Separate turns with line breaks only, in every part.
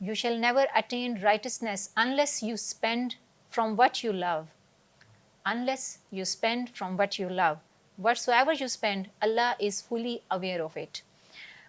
You shall never attain righteousness unless you spend from what you love. Unless you spend from what you love. Whatsoever you spend, Allah is fully aware of it.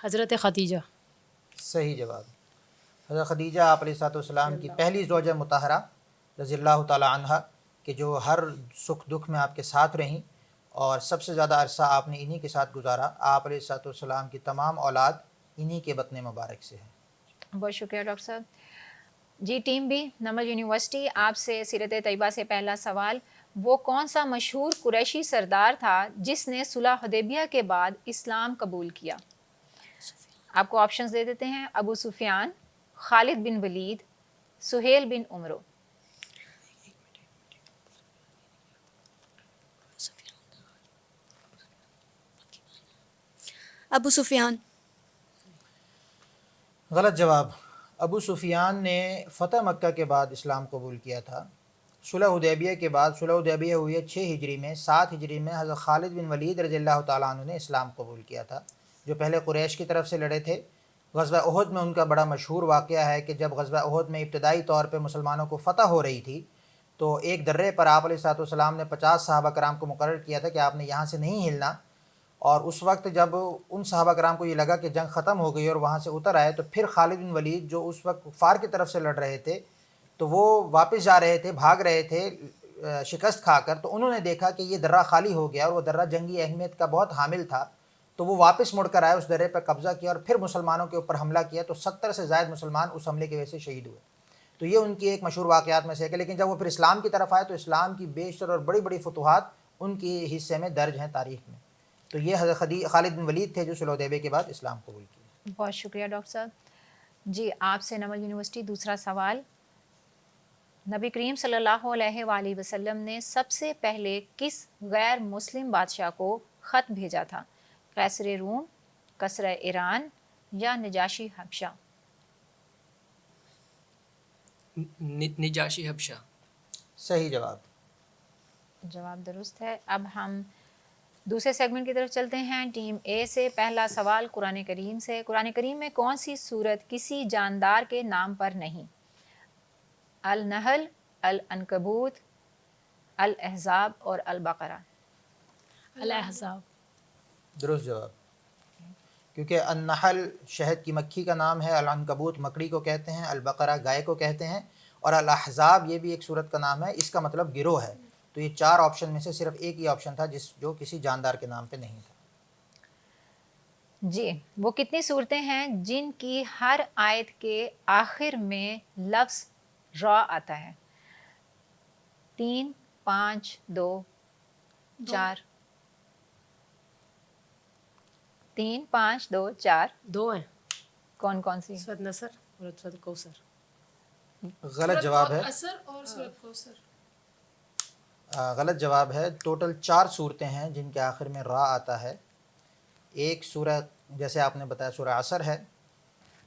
حضرت خدیجہ.
صحیح جواب. حضرت خدیجہ آپ علیہ السلام کی پہلی زوجہ مطہرہ رضی اللہ تعالی عنہ کہ جو ہر سکھ دکھ میں آپ کے ساتھ رہیں اور سب سے زیادہ عرصہ آپ نے انہی کے ساتھ گزارا. آپ علیہ السلام کی تمام اولاد انہی کے بطن مبارک سے ہے.
بہت شکریہ ڈاکٹر صاحب. جی ٹیم بی نمبر یونیورسٹی آپ سے سیرت طیبہ سے پہلا سوال. وہ کون سا مشہور قریشی سردار تھا جس نے صلح حدیبیہ کے بعد اسلام قبول کیا؟ آپ کو آپشنز دے دیتے ہیں. ابو سفیان، خالد بن ولید، سہیل بن عمرو.
ابو سفیان.
غلط جواب. ابو سفیان نے فتح مکہ کے بعد اسلام قبول کیا تھا. صلح حدیبیہ کے بعد، صلح حدیبیہ ہوئی ہے 6 ہجری میں، 7 ہجری میں حضرت خالد بن ولید رضی اللہ تعالیٰ عنہ نے اسلام قبول کیا تھا، جو پہلے قریش کی طرف سے لڑے تھے. غزوہ احد میں ان کا بڑا مشہور واقعہ ہے کہ جب غزوہ احد میں ابتدائی طور پہ مسلمانوں کو فتح ہو رہی تھی تو ایک درے پر آپ علیہ السلام نے 50 صحابہ کرام کو مقرر کیا تھا کہ آپ نے یہاں سے نہیں ہلنا. اور اس وقت جب ان صحابہ کرام کو یہ لگا کہ جنگ ختم ہو گئی اور وہاں سے اتر آئے تو پھر خالد بن ولید جو اس وقت کفار کی طرف سے لڑ رہے تھے تو وہ واپس جا رہے تھے، بھاگ رہے تھے شکست کھا کر. تو انہوں نے دیکھا کہ یہ درہ خالی ہو گیا اور وہ درہ جنگی اہمیت کا بہت حامل تھا، تو وہ واپس مڑ کر آئے، اس درے پر قبضہ کیا اور پھر مسلمانوں کے اوپر حملہ کیا. تو 70 سے زائد مسلمان اس حملے کی وجہ سے شہید ہوئے. تو یہ ان کی ایک مشہور واقعات میں سے ہے. لیکن جب وہ پھر اسلام کی طرف آئے تو اسلام کی بیشتر اور بڑی بڑی فتوحات ان کے حصے میں درج ہیں تاریخ میں. تو یہ حضرت خالد بن ولید تھے جو صلح حدیبیہ کے بعد اسلام قبول کیے.
بہت شکریہ ڈاکٹر صاحب. جی آپ سے نمل یونیورسٹی دوسرا سوال. نبی کریم صلی اللہ علیہ وآلہ وسلم نے سب سے پہلے کس غیر مسلم بادشاہ کو خط بھیجا تھا؟ قیصر روم، کسرا ایران یا نجاشی حبشہ؟
نجاشی حبشہ.
صحیح جواب.
جواب درست ہے. اب ہم دوسرے سیگمنٹ کی طرف چلتے ہیں. ٹیم اے سے پہلا سوال قرآن کریم سے. قرآن کریم میں کون سی سورت کسی جاندار کے نام پر نہیں؟ النحل، العنکبوت، الاحزاب اور البقرہ.
الاحزاب.
درست جواب. کیونکہ النحل شہد کی مکھی کا نام ہے، العنکبوت مکڑی کو کہتے ہیں، البقرہ گائے کو کہتے ہیں، اور الاحزاب یہ بھی ایک سورت کا نام ہے، اس کا مطلب گروہ ہے. تو یہ 4 آپشن میں سے صرف ایک ہی آپشن تھا جو کسی جاندار کے نام پہ نہیں تھا.
جی وہ کتنی صورتیں ہیں جن کی ہر آیت کے آخر میں لفظ را آتا ہے؟ 3، 5، 2، 4. 3، 5، 2، 4.
2 ہیں.
کون کون سی؟
سورۃ نصر اور سورۃ کوثر.
غلط جواب ہے.
اثر اور سورۃ کوثر.
غلط جواب ہے. ٹوٹل 4 صورتیں ہیں جن کے آخر میں را آتا ہے. ایک سورہ جیسے آپ نے بتایا سورہ عصر ہے،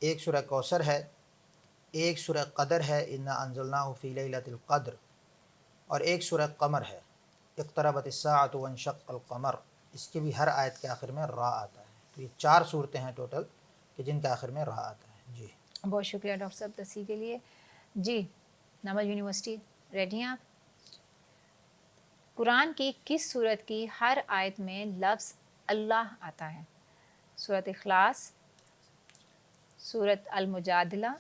ایک سورہ کوثر ہے، ایک سورہ قدر ہے انا انزلناہ فی لیلۃ القدر، اور ایک سورہ قمر ہے اقتربت الساعۃ وانشق القمر. اس کے بھی ہر آیت کے آخر میں را آتا ہے. تو یہ 4 صورتیں ہیں ٹوٹل کہ جن کے آخر میں را آتا ہے. جی
بہت شکریہ ڈاکٹر صاحب تصحیح کے لیے. جی نمل یونیورسٹی ریڈی ہیں آپ؟ قرآن کی کس صورت کی ہر آیت میں لفظ اللہ آتا ہے؟ سورۃ اخلاص، سورۃ المجادلہ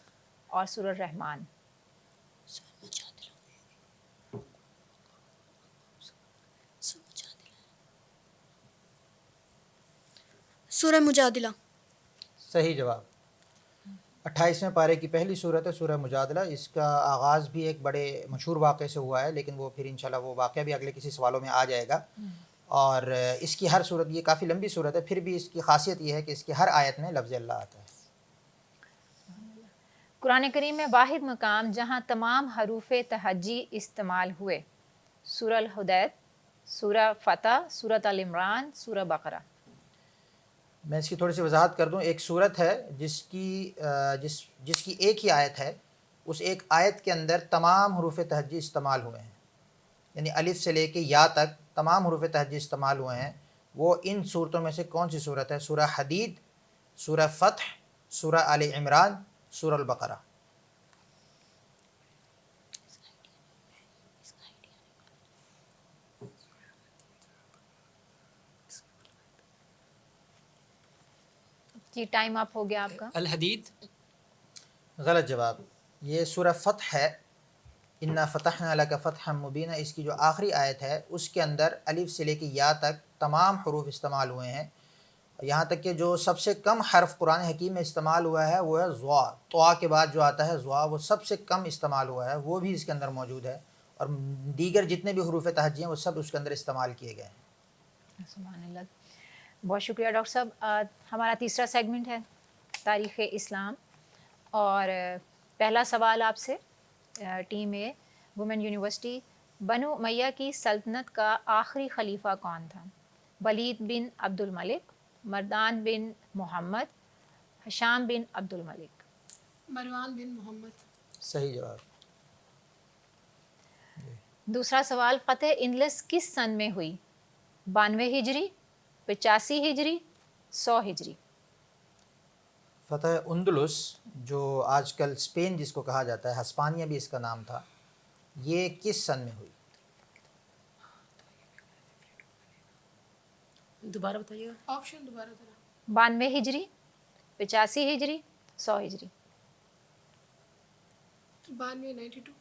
اور سورۃ رحمان.
سورہ مجادلہ.
صحیح جواب. 28ویں پارے کی پہلی صورت ہے سورہ مجادلہ. اس کا آغاز بھی ایک بڑے مشہور واقعے سے ہوا ہے، لیکن وہ پھر انشاءاللہ وہ واقعہ بھی اگلے کسی سوالوں میں آ جائے گا. اور اس کی ہر صورت، یہ کافی لمبی صورت ہے، پھر بھی اس کی خاصیت یہ ہے کہ اس کی ہر آیت میں لفظ اللہ آتا ہے.
قرآن کریم میں واحد مقام جہاں تمام حروف تہجی استعمال ہوئے؟ سورہ الحدید، سورہ فتح، سورۃ ال عمران، سورہ بقرہ.
میں اس کی تھوڑی سی وضاحت کر دوں. ایک صورت ہے جس کی ایک ہی آیت ہے، اس ایک آیت کے اندر تمام حروف تہجی استعمال ہوئے ہیں، یعنی الف سے لے کے یا تک تمام حروف تہجی استعمال ہوئے ہیں. وہ ان صورتوں میں سے کون سی صورت ہے؟ سورہ حدید، سورہ فتح، سورہ آل عمران، سورہ البقرہ.
جی ٹائم اپ ہو گیا آپ کا.
الحدید.
غلط جواب. یہ سورہ فتح ہے. انا فتحنا لک فتحا مبینا، اس کی جو آخری آیت ہے اس کے اندر الف سے لے کے یا تک تمام حروف استعمال ہوئے ہیں. یہاں تک کہ جو سب سے کم حرف قرآن حکیم میں استعمال ہوا ہے وہ ہے ضا. طا کے بعد جو آتا ہے ضا، وہ سب سے کم استعمال ہوا ہے، وہ بھی اس کے اندر موجود ہے. اور دیگر جتنے بھی حروف تہجی ہیں وہ سب اس کے اندر استعمال کیے گئے ہیں.
سبحان اللہ. بہت شکریہ ڈاکٹر صاحب. ہمارا تیسرا سیگمنٹ ہے تاریخ اسلام، اور پہلا سوال آپ سے ٹیم اے وومن یونیورسٹی. بنو امیہ کی سلطنت کا آخری خلیفہ کون تھا؟ ولید بن عبد الملک، مردان بن محمد، ہشام بن عبد الملک.
مروان بن محمد.
صحیح جواب.
دوسرا سوال، فتح اندلس کس سن میں ہوئی؟ 92 ہجری، 85 ہجری، 100 ہجری.
فتح اندلس جو آج کل اسپین جس کو کہا جاتا ہے، ہسپانیہ بھی اس کا نام تھا، یہ کس سن میں ہوئی؟
دوبارہ بتائیے گا. آپشن دوبارہ ذرا.
92 ہجری، 85 ہجری، 100 ہجری.
92 92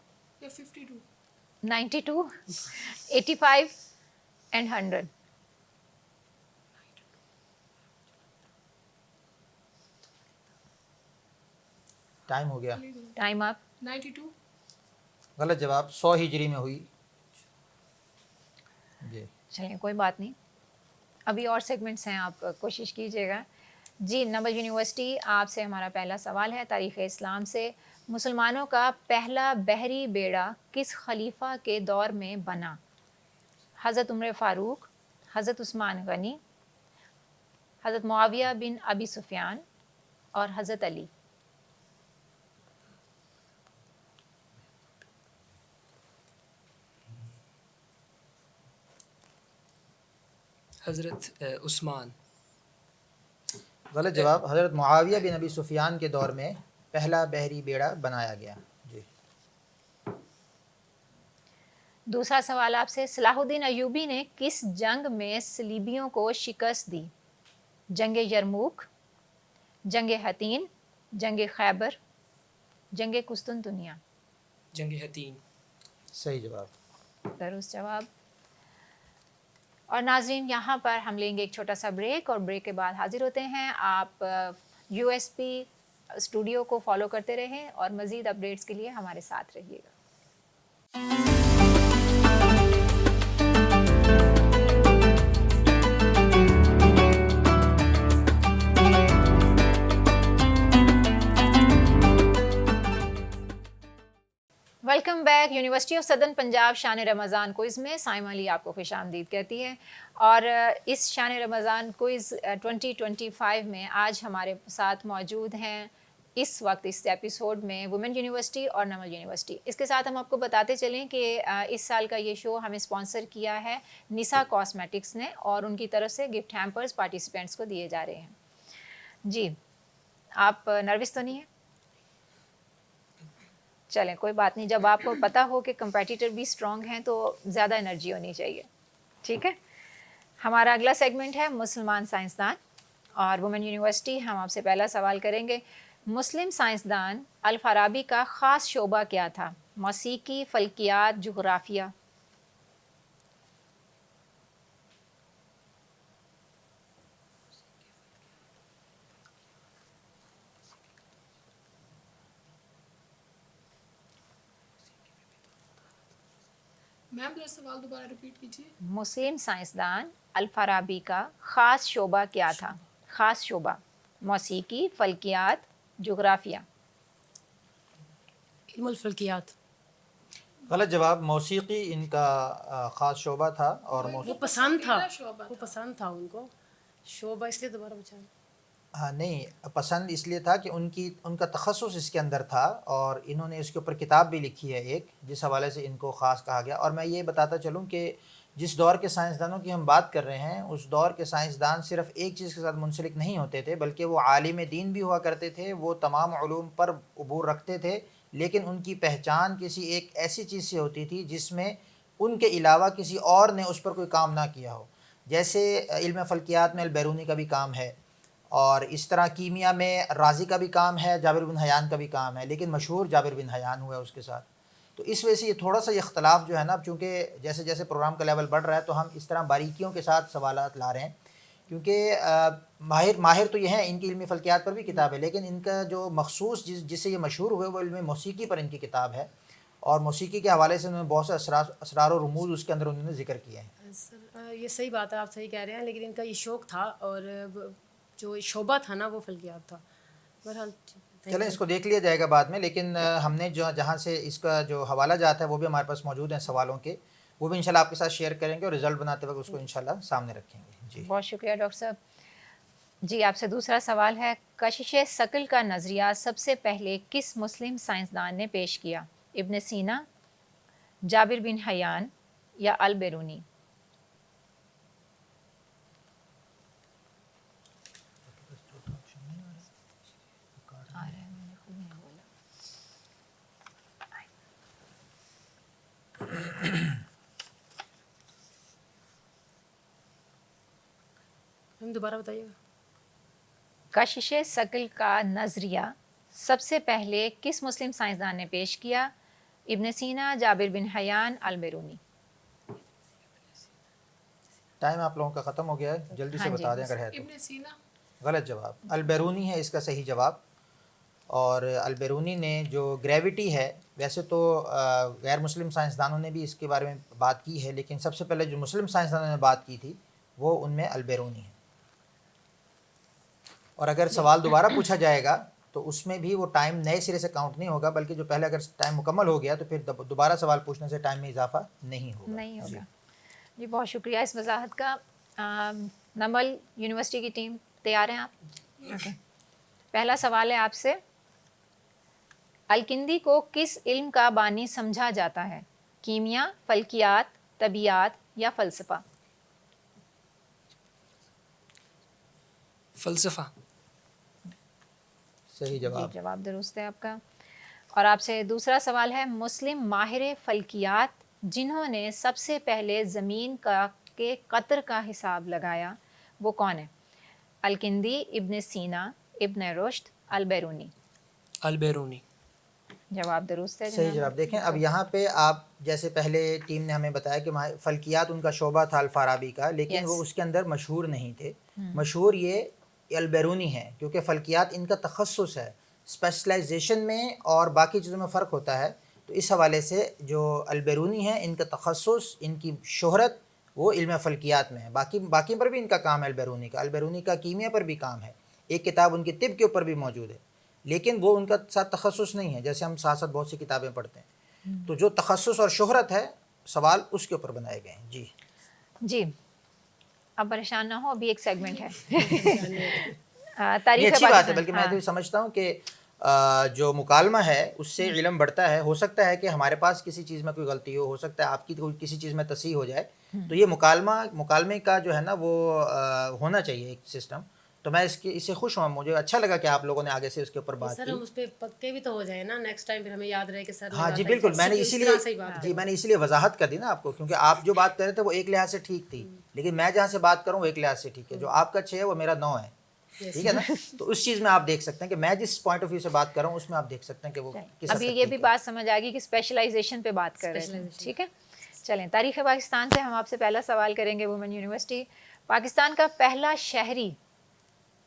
یا 52.
92، 85 اینڈ 100.
ٹائم ہو گیا.
ٹائم آپ.
92.
غلط جواب. 100 ہجری میں ہوئی. جی
چلیں کوئی بات نہیں، ابھی اور سیگمنٹس ہیں، آپ کوشش کیجیے گا. جی نمبل یونیورسٹی، آپ سے ہمارا پہلا سوال ہے تاریخ اسلام سے. مسلمانوں کا پہلا بحری بیڑا کس خلیفہ کے دور میں بنا؟ حضرت عمر فاروق، حضرت عثمان غنی، حضرت معاویہ بن ابی سفیان اور حضرت علی.
حضرت عثمان.
غلط جواب. حضرت معاویہ بن ابی سفیان کے دور میں پہلا بحری بیڑا بنایا گیا. جی
دوسرا سوال آپ سے، صلاح الدین ایوبی نے کس جنگ میں صلیبیوں کو شکست دی؟ جنگ یرموک، جنگ حطین، جنگ خیبر، جنگ قسطنطنیہ.
جنگ حطین.
صحیح جواب.
درست جواب. اور ناظرین یہاں پر ہم لیں گے ایک چھوٹا سا بریک، اور بریک کے بعد حاضر ہوتے ہیں. آپ یو ایس پی اسٹوڈیو کو فالو کرتے رہیں اور مزید اپڈیٹس کے لیے ہمارے ساتھ رہیے گا. Welcome back. University of Southern Punjab Shan Ramzan quiz میں سائمہ علی آپ کو خوش آمدید کہتی ہے. اور اس شان رمضان کوئز 2025 میں آج ہمارے ساتھ موجود ہیں اس وقت اس ایپیسوڈ میں وومن یونیورسٹی اور نمل یونیورسٹی. اس کے ساتھ ہم آپ کو بتاتے چلیں کہ اس سال کا یہ شو ہمیں اسپانسر کیا ہے نسا کاسمیٹکس نے، اور ان کی طرف سے گفٹ ہیمپرز پارٹیسپینٹس کو دیے جا رہے ہیں. جی آپ نروس تو نہیں ہیں؟ چلیں کوئی بات نہیں، جب آپ کو پتہ ہو کہ کمپیٹیٹر بھی اسٹرانگ ہیں تو زیادہ انرجی ہونی چاہیے. ٹھیک ہے، ہمارا اگلا سیگمنٹ ہے مسلمان سائنسدان اور وومن یونیورسٹی. ہم آپ سے پہلا سوال کریں گے، مسلم سائنسدان الفارابی کا خاص شعبہ کیا تھا؟ موسیقی، فلکیات، جغرافیہ.
میم ذرا سوال دوبارہ ریپیٹ کیجیے.
مسلم سائنسدان الفارابی کا خاص شعبہ کیا تھا؟ خاص شعبہ موسیقی، فلکیات، جغرافیہ.
علم الفلکیات.
غلط جواب. موسیقی ان کا خاص شعبہ تھا. اور
وہ پسند تھا، وہ پسند تھا ان کو شعبہ، اس لیے دوبارہ بچانا.
ہاں نہیں، پسند اس لیے تھا کہ ان کا تخصص اس کے اندر تھا، اور انہوں نے اس کے اوپر کتاب بھی لکھی ہے ایک، جس حوالے سے ان کو خاص کہا گیا. اور میں یہ بتاتا چلوں کہ جس دور کے سائنسدانوں کی ہم بات کر رہے ہیں، اس دور کے سائنسدان صرف ایک چیز کے ساتھ منسلک نہیں ہوتے تھے، بلکہ وہ عالم دین بھی ہوا کرتے تھے. وہ تمام علوم پر عبور رکھتے تھے، لیکن ان کی پہچان کسی ایک ایسی چیز سے ہوتی تھی جس میں ان کے علاوہ کسی اور نے اس پر کوئی کام نہ کیا ہو. جیسے علم فلکیات میں البیرونی کا بھی کام ہے، اور اس طرح کیمیا میں رازی کا بھی کام ہے، جابر بن حیان کا بھی کام ہے، لیکن مشہور جابر بن حیان ہوا ہے اس کے ساتھ. تو اس وجہ سے یہ تھوڑا سا اختلاف جو ہے نا، چونکہ جیسے جیسے پروگرام کا لیول بڑھ رہا ہے تو ہم اس طرح باریکیوں کے ساتھ سوالات لا رہے ہیں، کیونکہ ماہر تو یہ ہیں، ان کی علمی فلکیات پر بھی کتاب ہے، لیکن ان کا جو مخصوص جس سے یہ مشہور ہوئے وہ علم موسیقی پر ان کی کتاب ہے، اور موسیقی کے حوالے سے انہوں نے بہت سے اسرار و رموز اس کے اندر انہوں نے ذکر کیے ہیں.
سر یہ صحیح بات ہے، آپ صحیح کہہ رہے ہیں، لیکن ان کا یہ شوق تھا اور جو شعبہ تھا نا وہ فلکیات تھا. بہرحال
چلیں اس کو دیکھ لیا جائے گا بعد میں، لیکن ہم نے جہاں سے اس کا جو حوالہ جات ہے وہ بھی ہمارے پاس موجود ہیں سوالوں کے، وہ بھی انشاءاللہ آپ کے ساتھ شیئر کریں گے اور رزلٹ بناتے وقت اس کو انشاءاللہ سامنے رکھیں گے. جی
بہت شکریہ ڈاکٹر صاحب. جی آپ سے دوسرا سوال ہے، کشش ثقل کا نظریہ سب سے پہلے کس مسلم سائنسدان نے پیش کیا؟ ابن سینا، جابر بن حیان یا البیرونی؟
ہم دوبارہ بتائیے گا.
کشش ثقل کا نظریہ سب سے پہلے کس مسلم سائنسدان نے پیش کیا؟ ابن سینا، جابر بن حیان، البیرونی؟
ٹائم آپ لوگوں کا ختم ہو گیا ہے، جلدی سے
ہاں جی.
بتا دیں اگر ہے تو.
ابن سینا.
غلط جواب، البیرونی ہے اس کا صحیح جواب. اور البیرونی نے جو گریوٹی ہے، ویسے تو غیر مسلم سائنسدانوں نے بھی اس کے بارے میں بات کی ہے، لیکن سب سے پہلے جو مسلم سائنسدانوں نے بات کی تھی وہ ان میں البیرونی ہے. اور اگر سوال دوبارہ پوچھا جائے گا تو اس میں بھی وہ ٹائم نئے سرے سے کاؤنٹ نہیں ہوگا، بلکہ جو پہلے اگر ٹائم مکمل ہو گیا تو پھر دوبارہ سوال پوچھنے سے ٹائم میں اضافہ نہیں ہوگا.
نہیں ہوگا. جی بہت شکریہ اس وضاحت کا. نمل یونیورسٹی کی ٹیم تیار ہیں آپ؟ اوکے. پہلا سوال ہے آپ سے، الکندی کو کس علم کا بانی سمجھا جاتا ہے؟ کیمیا، فلکیات، طبیعیات یا فلسفہ؟
فلسفہ.
صحیح جواب.
جی جواب درست ہے آپ کا. اور آپ سے دوسرا سوال ہے، مسلم ماہر فلکیات جنہوں نے سب سے پہلے زمین کے قطر کا حساب لگایا وہ کون ہے؟ الکندی، ابن سینا، ابن رشد، البیرونی؟
البیرونی.
جواب درست ہے
صحیح
جناب.
جواب. دیکھیں اب یہاں پہ آپ جیسے پہلے ٹیم نے ہمیں بتایا کہ فلکیات ان کا شعبہ تھا الفارابی کا، لیکن
Yes.
وہ اس کے اندر مشہور نہیں تھے. مشہور یہ البیرونی ہے، کیونکہ فلکیات ان کا تخصص ہے، اسپیشلائزیشن میں اور باقی چیزوں میں فرق ہوتا ہے. تو اس حوالے سے جو البیرونی ہیں ان کا تخصص، ان کی شہرت وہ علم فلکیات میں ہے. باقی پر بھی ان کا کام ہے البیرونی کا. البیرونی کا کیمیا پر بھی کام ہے، ایک کتاب ان کی طب کے اوپر بھی موجود ہے، لیکن وہ ان کا ساتھ تخصص نہیں ہے. جیسے ہم ساتھ ساتھ بہت سی کتابیں پڑھتے ہیں، تو جو تخصص اور شہرت ہے سوال اس کے اوپر بنائے گئے ہیں. جی
جی اب پریشان نہ ہو، ابھی ایک سیگمنٹ ہے.
یہ
تاریخ
اچھی بات ہے،
پاکستان.
بلکہ میں
ہاں.
تو سمجھتا ہوں کہ جو مکالمہ ہے اس سے علم بڑھتا ہے. ہو سکتا ہے کہ ہمارے پاس کسی چیز میں کوئی غلطی ہو سکتا ہے آپ کی کوئی کسی چیز میں تصحیح ہو جائے، تو یہ مکالمے کا جو ہے نا وہ ہونا چاہیے ایک سسٹم. تو میں اس سے خوش ہوں، مجھے اچھا لگا کہ آپ لوگوں نے آگے سے اس کے اوپر بات
سر
کی.
ہم اس پہ پکے بھی تو ہو جائیں نا، نیکسٹ ٹائم پھر ہمیں یاد رہے کہ سر نے
ہاں
بات
جی
کی
بالکل،
تھی،
میں نے
اس طرح سے ہی بات
میں نے اسی لیے وضاحت کر دی نا آپ کو، کیونکہ آپ جو بات کر رہے تھے وہ ایک لحاظ سے ٹھیک تھی، لیکن میں جہاں سے بات کروں وہ ایک لحاظ سے ٹھیک ہے. جو آپ کا 6 ہے وہ میرا 9 ہے، ٹھیک ہے نا. تو اس چیز میں آپ دیکھ سکتے ہیں کہ میں جس پوائنٹ آف ویو سے بات کر رہا ہوں اس میں آپ دیکھ سکتے ہیں کہ وہ کس حد
ابھی
تک
یہ بھی
ٹھیک ہے.
بات سمجھ آ گئی کہ اسپیشلائزیشن پہ بات کر رہے تھے. ٹھیک ہے چلیں، تاریخ پاکستان سے ہم آپ سے پہلا سوال کریں گے. وومن یونیورسٹی، پاکستان کا پہلا شہری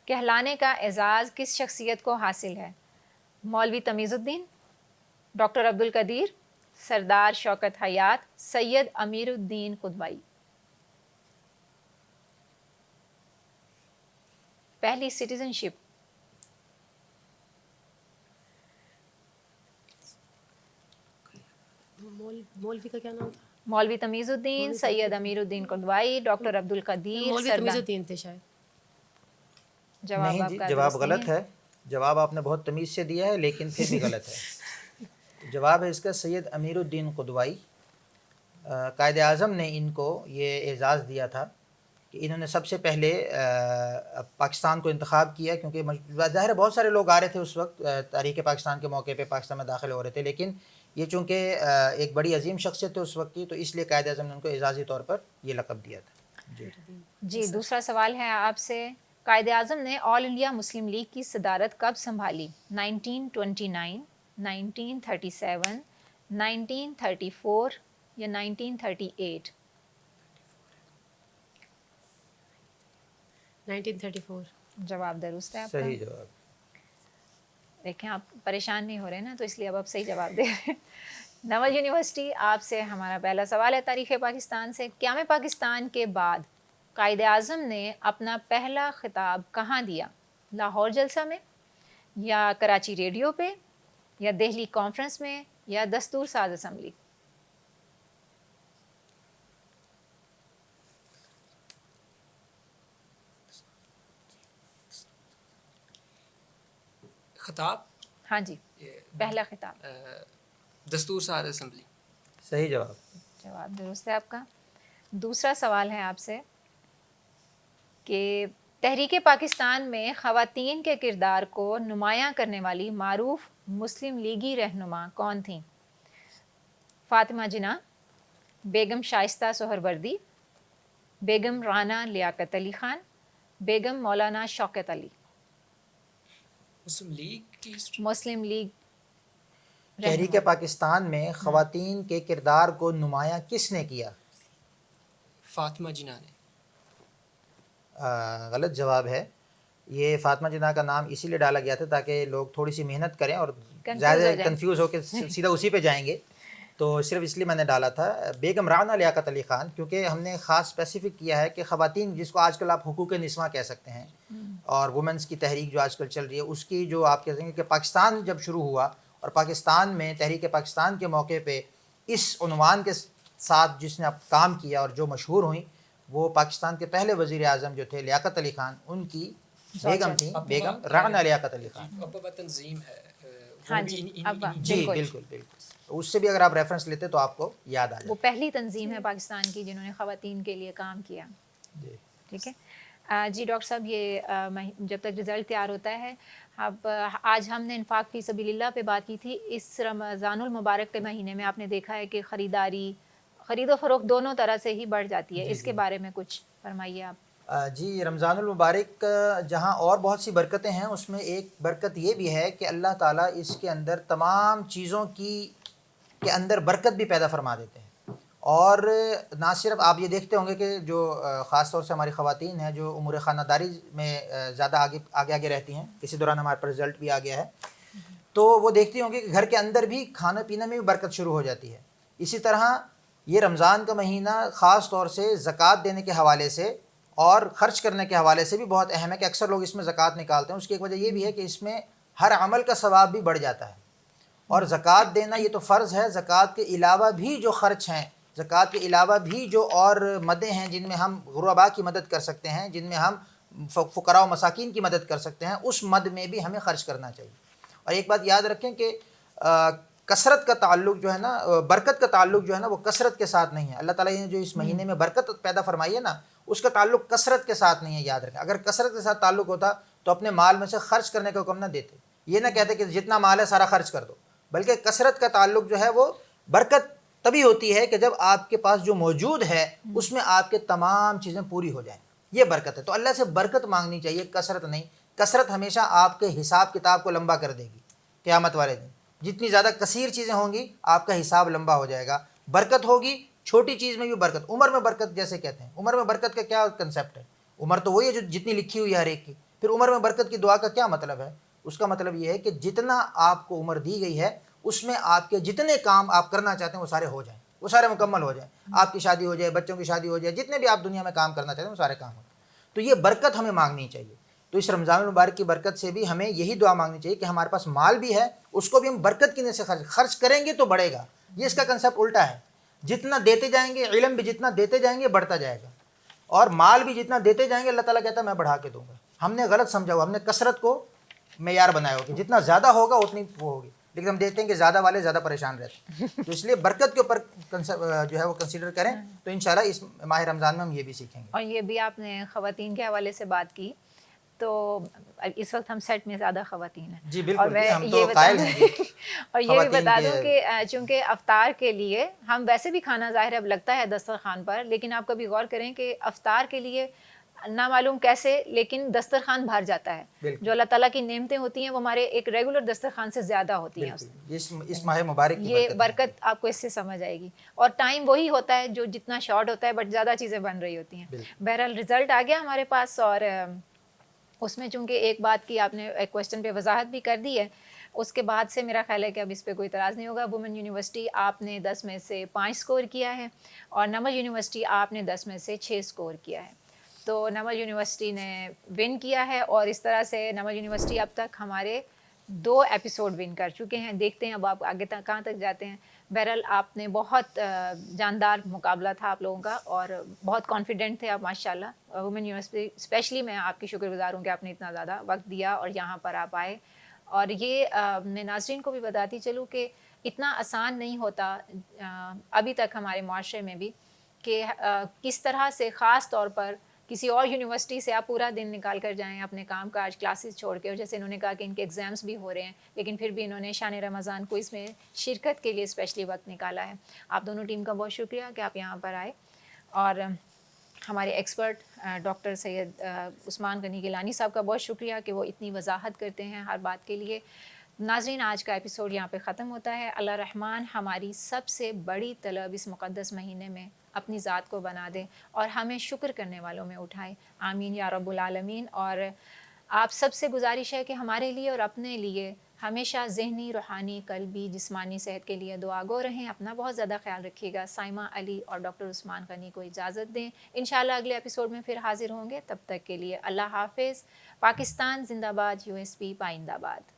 کہلانے کا اعزاز کس شخصیت کو حاصل ہے؟ مولوی تمیز الدین، ڈاکٹر عبدالقدیر، سردار شوکت حیات، سید امیر الدین قدوائی؟ پہلی سٹیزن شپ.
مولوی کا کیا نام تھا؟
مولوی تمیز الدین، سید امیر الدین قدوائی، ڈاکٹر عبدالقدیر،
مولوی تمیز
سردار.
الدین تھے شاید.
جواب
نہیں
آپ
جی،
کا
جواب
درست
غلط
نہیں
ہے. جواب آپ نے بہت تمیز سے دیا ہے لیکن پھر بھی غلط ہے. جواب ہے اس کا سید امیر الدین قدوائی. قائد اعظم نے ان کو یہ اعزاز دیا تھا کہ انہوں نے سب سے پہلے پاکستان کو انتخاب کیا، کیونکہ ظاہر ہے بہت سارے لوگ آ رہے تھے اس وقت تاریخ پاکستان کے موقع پہ پاکستان میں داخل ہو رہے تھے، لیکن یہ چونکہ ایک بڑی عظیم شخصیت تھے اس وقت کی، تو اس لیے قائد اعظم نے ان کو اعزازی طور پر یہ لقب دیا تھا. جی
جی دوسرا سوال ہے آپ سے، قائد اعظم نے آل انڈیا مسلم لیگ کی صدارت کب سنبھالی؟ 1929، 1937، 1934 یا 1938؟
1934.
جواب درست ہے آپ کا.
صحیح جواب.
دیکھیں آپ پریشان نہیں ہو رہے نا، تو اس لیے اب آپ صحیح جواب دے رہے ہیں. نوج یونیورسٹی، آپ سے ہمارا پہلا سوال ہے تاریخ پاکستان سے. قیام پاکستان کے بعد قائد اعظم نے اپنا پہلا خطاب کہاں دیا؟ لاہور جلسہ میں، یا کراچی ریڈیو پہ، یا دہلی کانفرنس میں، یا دستور ساز اسمبلی؟
خطاب
ہاں جی، پہلا خطاب.
دستور ساز اسمبلی.
صحیح جواب.
جواب درست ہے آپ کا. دوسرا سوال ہے آپ سے کہ تحریک پاکستان میں خواتین کے کردار کو نمایاں کرنے والی معروف مسلم لیگی رہنما کون تھیں؟ فاطمہ جناح، بیگم شائستہ سہروردی، بیگم رانا لیاقت علی خان، بیگم مولانا شوکت علی؟
مسلم لیگ کی ہسٹری.
مسلم لیگ
تحریک
رہنما.
پاکستان میں خواتین کے کردار کو نمایاں کس نے کیا؟
فاطمہ جناح نے.
غلط جواب ہے. یہ فاطمہ جناح کا نام اسی لیے ڈالا گیا تھا تاکہ لوگ تھوڑی سی محنت کریں اور زیادہ کنفیوز ہو کے سیدھا اسی پہ جائیں گے، تو صرف اس لیے میں نے ڈالا تھا. بیگم رانا لیاقت علی خان، کیونکہ ہم نے خاص اسپیسیفک کیا ہے کہ خواتین، جس کو آج کل آپ حقوق نسواں کہہ سکتے ہیں، اور وومنس کی تحریک جو آج کل چل رہی ہے، اس کی جو آپ کہتے ہیں کہ پاکستان جب شروع ہوا اور پاکستان میں تحریک پاکستان کے موقع پہ اس عنوان کے ساتھ جس نے اب کام کیا اور جو مشہور ہوئیں، وہ پاکستان کے پہلے وزیر اعظم جو تھے لیاقت علی خان، ان کی بیگم تھیں، بیگم رانا لیاقت علی خان.
ابا تنظیم ہے.
ہاں جی، ابا،
جی بالکل بالکل. اس سے بھی اگر آپ ریفرنس لیتے تو آپ کو یاد آ جائے.
وہ پہلی تنظیم ہے پاکستان کی جنہوں نے خواتین کے لیے کام کیا.
جی
ٹھیک ہے. جی ڈاکٹر صاحب، یہ جب تک رزلٹ تیار ہوتا ہے، اب آج ہم نے انفاق فی سبیل اللہ پہ بات کی تھی. اس رمضان المبارک کے مہینے میں آپ نے دیکھا ہے کہ خرید و فروخت دونوں طرح سے ہی بڑھ جاتی ہے. اس کے بارے میں کچھ فرمائیے آپ.
جی، رمضان المبارک جہاں اور بہت سی برکتیں ہیں، اس میں ایک برکت یہ بھی ہے کہ اللہ تعالیٰ اس کے اندر تمام چیزوں کے اندر برکت بھی پیدا فرما دیتے ہیں. اور نہ صرف آپ یہ دیکھتے ہوں گے کہ جو خاص طور سے ہماری خواتین ہیں جو امور خانہ داری میں زیادہ آگے رہتی ہیں، اسی دوران ہمارے پر رزلٹ بھی آ گیا ہے، تو وہ دیکھتی ہوں گے کہ گھر کے اندر بھی کھانا پینے میں بھی برکت شروع ہو جاتی ہے. اسی طرح یہ رمضان کا مہینہ خاص طور سے زکوٰۃ دینے کے حوالے سے اور خرچ کرنے کے حوالے سے بھی بہت اہم ہے کہ اکثر لوگ اس میں زکوٰۃ نکالتے ہیں. اس کی ایک وجہ یہ بھی ہے کہ اس میں ہر عمل کا ثواب بھی بڑھ جاتا ہے. اور زکوٰۃ دینا یہ تو فرض ہے، زکوٰۃ کے علاوہ بھی جو خرچ ہیں، زکوٰۃ کے علاوہ بھی جو اور مدیں ہیں جن میں ہم غرباء کی مدد کر سکتے ہیں، جن میں ہم فقراء و مساکین کی مدد کر سکتے ہیں، اس مد میں بھی ہمیں خرچ کرنا چاہیے. اور ایک بات یاد رکھیں کہ کثرت کا تعلق جو ہے نا، برکت کا تعلق جو ہے نا، وہ کثرت کے ساتھ نہیں ہے. اللہ تعالیٰ نے جو اس مہینے میں برکت پیدا فرمائی ہے نا، اس کا تعلق کثرت کے ساتھ نہیں ہے. یاد رکھیں، اگر کثرت کے ساتھ تعلق ہوتا تو اپنے مال میں سے خرچ کرنے کا حکم نہ دیتے. یہ نہ کہتے کہ جتنا مال ہے سارا خرچ کر دو، بلکہ کثرت کا تعلق جو ہے وہ برکت تبھی ہوتی ہے کہ جب آپ کے پاس جو موجود ہے اس میں آپ کے تمام چیزیں پوری ہو جائیں. یہ برکت ہے. تو اللہ سے برکت مانگنی چاہیے، کثرت نہیں. کثرت ہمیشہ آپ کے حساب کتاب کو لمبا کر دے گی قیامت والے دن. جتنی زیادہ کثیر چیزیں ہوں گی آپ کا حساب لمبا ہو جائے گا. برکت ہوگی چھوٹی چیز میں بھی برکت. عمر میں برکت جیسے کہتے ہیں، عمر میں برکت کا کیا کنسیپٹ ہے؟ عمر تو وہی ہے جو جتنی لکھی ہوئی ہے ہر ایک کی. پھر عمر میں برکت کی دعا کا کیا مطلب ہے؟ اس کا مطلب یہ ہے کہ جتنا آپ کو عمر دی گئی ہے اس میں آپ کے جتنے کام آپ کرنا چاہتے ہیں وہ سارے ہو جائیں، وہ سارے مکمل ہو جائیں. آپ کی شادی ہو جائے، بچوں کی شادی ہو جائے، جتنے بھی آپ دنیا میں کام کرنا چاہتے ہیں وہ سارے کام ہو جائیں. تو یہ برکت ہمیں مانگنی چاہیے. تو اس رمضان المبارک کی برکت سے بھی ہمیں یہی دعا مانگنی چاہیے کہ ہمارے پاس مال بھی ہے، اس کو بھی ہم برکت کی نیت سے خرچ کریں گے تو بڑھے گا. یہ اس کا کنسیپٹ الٹا ہے. جتنا دیتے جائیں گے، علم بھی جتنا دیتے جائیں گے بڑھتا جائے گا، اور مال بھی جتنا دیتے جائیں گے اللہ تعالیٰ کہتا ہے میں بڑھا کے دوں گا. ہم نے غلط سمجھا ہوا، ہم نے کثرت کو معیار بنایا ہو کہ جتنا زیادہ ہوگا اتنی وہ ہوگی، لیکن ہم دیکھتے ہیں کہ زیادہ والے زیادہ پریشان رہتے ہیں. تو اس لیے برکت کے اوپر جو ہے وہ کنسیڈر کریں. تو انشاءاللہ اس ماہ رمضان میں ہم یہ بھی سیکھیں گے.
اور یہ بھی آپ نے خواتین کے حوالے سے بات کی، تو اس وقت ہم سیٹ میں زیادہ خواتین ہیں.
جی
اور
بالکل،
میں
ہم
یہ
تو قائل ہیں جی.
اور یہ بھی بتا دوں کہ چونکہ افطار کے لیے ہم ویسے بھی کھانا ظاہر اب لگتا ہے دسترخوان پر، لیکن آپ کبھی غور کریں کہ افطار کے لیے نہ معلوم کیسے لیکن دسترخوان بھر جاتا ہے.
بالکل.
جو اللہ تعالیٰ کی نعمتیں ہوتی ہیں وہ ہمارے ایک ریگولر دسترخوان سے زیادہ ہوتی ہیں.
بالکل اس ماہ مبارک کی
یہ برکت آپ کو اس سے سمجھ آئے گی. اور ٹائم وہی ہوتا ہے جو جتنا شارٹ ہوتا ہے بٹ زیادہ چیزیں بن رہی ہوتی ہیں. بہرحال رزلٹ آ گیا ہمارے پاس اور اس میں چونکہ ایک بات کی آپ نے ایک کویسچن پہ وضاحت بھی کر دی ہے, اس کے بعد سے میرا خیال ہے کہ اب اس پہ کوئی اعتراض نہیں ہوگا. وومن یونیورسٹی آپ نے 10 میں سے 5 اسکور کیا ہے اور نمل یونیورسٹی آپ نے 10 میں سے 6 اسکور کیا ہے. تو نمل یونیورسٹی نے ون کیا ہے اور اس طرح سے نمل یونیورسٹی اب تک ہمارے 2 ایپیسوڈ ون کر چکے ہیں. دیکھتے ہیں اب آپ آگے تک کہاں تک جاتے ہیں. بہرحال آپ نے بہت جاندار مقابلہ تھا آپ لوگوں کا اور بہت کانفیڈنٹ تھے آپ ماشاء اللہ. وومن یونیورسٹی اسپیشلی میں آپ کی شکر گزار ہوں کہ آپ نے اتنا زیادہ وقت دیا اور یہاں پر آپ آئے. اور یہ میں ناظرین کو بھی بتاتی چلوں کہ اتنا آسان نہیں ہوتا ابھی تک ہمارے معاشرے میں بھی کہ کس طرح سے خاص طور پر کسی اور یونیورسٹی سے آپ پورا دن نکال کر جائیں اپنے کام کاج کلاسز چھوڑ کے. اور جیسے انہوں نے کہا کہ ان کے ایگزامس بھی ہو رہے ہیں لیکن پھر بھی انہوں نے شان رمضان کو اس میں شرکت کے لیے اسپیشلی وقت نکالا ہے. آپ دونوں ٹیم کا بہت شکریہ کہ آپ یہاں پر آئے. اور ہمارے ایکسپرٹ ڈاکٹر سید عثمان غنی گیلانی صاحب کا بہت شکریہ کہ وہ اتنی وضاحت کرتے ہیں ہر بات کے لیے. ناظرین آج کا ایپیسوڈ یہاں پہ ختم ہوتا ہے. اللہ رحمان ہماری سب سے بڑی طلب اس مقدس مہینے میں اپنی ذات کو بنا دے اور ہمیں شکر کرنے والوں میں اٹھائے. آمین یا رب العالمین. اور آپ سب سے گزارش ہے کہ ہمارے لیے اور اپنے لیے ہمیشہ ذہنی روحانی قلبی جسمانی صحت کے لیے دعا گو رہیں. اپنا بہت زیادہ خیال رکھیے گا. سائمہ علی اور ڈاکٹر عثمان غنی کو اجازت دیں. انشاءاللہ اگلے ایپیسوڈ میں پھر حاضر ہوں گے. تب تک کے لیے اللہ حافظ. پاکستان زندہ باد. USB پائندہ باد.